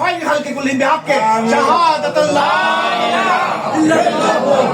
خير خلق كلهم بحق شهادة لا إله إلا الله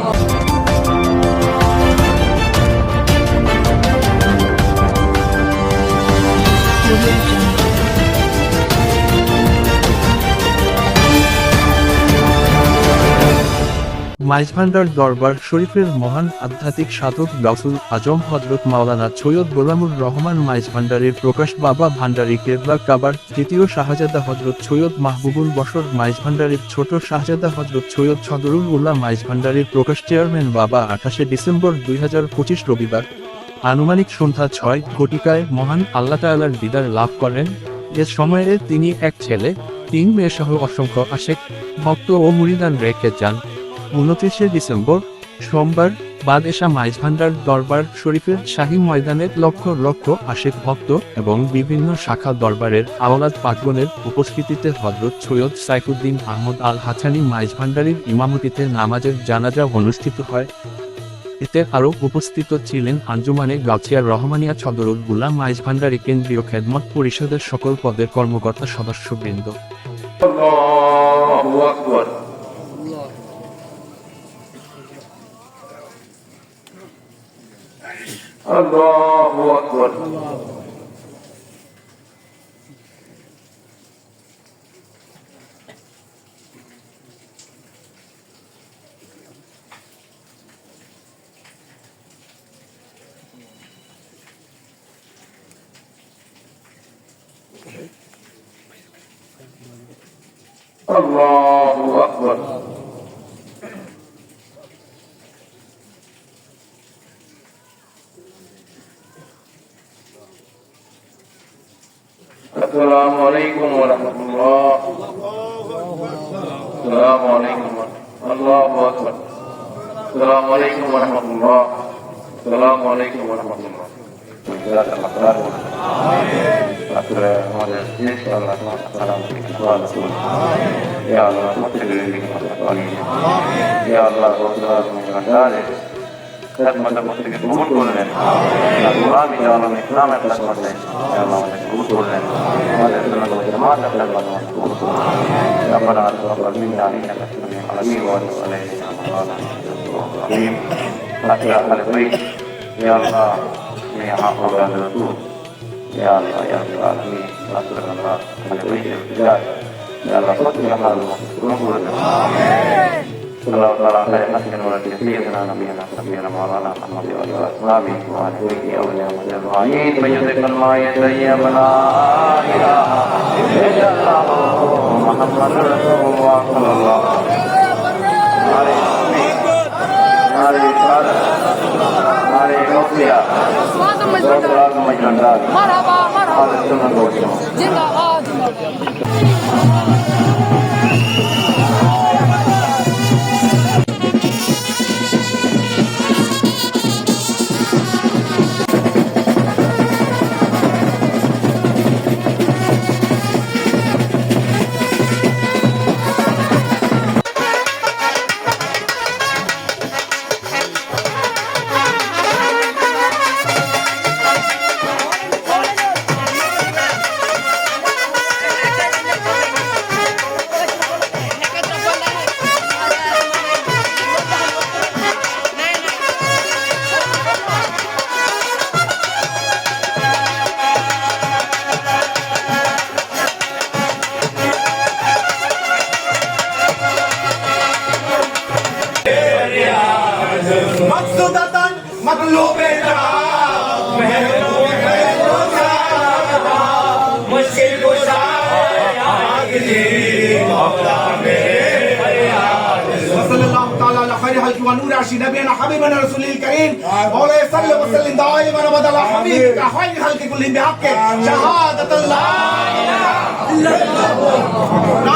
মাইজভান্ডার দরবার শরীফের মহান আধ্যাত্মিক সাধক গাউসুল আজম হযরত মাওলানা সৈয়দ গোলামুর রহমান মাইজভান্ডারের প্রকাশ বাবা ভান্ডারী কেবলা কাবার তৃতীয় শাহজাদা হযরত সৈয়দ মাহবুবুল বশর মাইজভান্ডারের ছোট শাহজাদা হযরত সৈয়দ সদরুল উল্লাহ মাইজভান্ডারের প্রকাশ চেয়ারম্যান বাবা 28 ডিসেম্বর 2025 রবিবার আনুমানিক সন্ধ্যা 6 ঘটিকায় মহান আল্লাহ তাআলার দিদার লাভ করেন। এ সময়ে তিনি এক ছেলে 3 মেয়ে সহ অসংখ্য আশেক ভক্ত ও মুরিদান রেখে যান। 29 ডিসেম্বর সোমবার বাদ এশা মাইজভান্ডার দরবার শরীফের শাহী ময়দানে লক্ষ লক্ষ আশেক ভক্ত এবং বিভিন্ন শাখা দরবারের আওলাদ পাকগণের উপস্থিতিতে হযরত সৈয়দ সাইফুদ্দিন আহমদ আল হাসানী মাইজভান্ডারীর ইমামতিতে নামাজের জানাজা অনুষ্ঠিত হয়। এতে আরও উপস্থিত ছিলেন আঞ্জুমানে গাউছিয়া রহমানিয়া সদরুল উল্লাহ মাইজভান্ডারী কেন্দ্রীয় খেদমত পরিষদের সকল পদের কর্মকর্তা সদস্যবৃন্দ। আল্লাহু আকবার। Allahu Akbar. Allahu Akbar. Assalamu alaikum warahmatullah. Assalamu alaikum. Allahu Akbar. Assalamu alaikum warahmatullah. Assalamu alaikum warahmatullah. Ya Allah, Ya Allah, খেদমতের মধ্যে থেকে কবুল করলেন। গোলামি জালাম ইসলামের খেদমতে আমাদের কবুল করলেন। আমাদের জামাত আপনার বাবা কবুল করলেন। ربنا تقبل منا انك انت السميع العليم وتب علينا الرحيم. يا اهل البيت يا الله يا حافظ الرسول يا الله يا رب العالمين نصر الله على البيت الابتداء يا الله صل على محمد امين. صلى الله عليه وسلم على سيدنا نبينا مولانا محمد وعلى اصحابه وعلى كل اولياء اجمعين بجزاك الله يا سيدنا لا اله الا الله محمد رسول الله صلى الله عليه وسلم عليه وسلم مرحبا مرحبا زندباد مقصودة مطلوبة مشکل گشا وصلى الله تعالى على خير خلق ونور عرش نبينا حبيبنا رسول الكريم مولاي صل وسلم دائما ابدا على حبيبك خير خلق كلهم بحق شهادة لا اله الا الله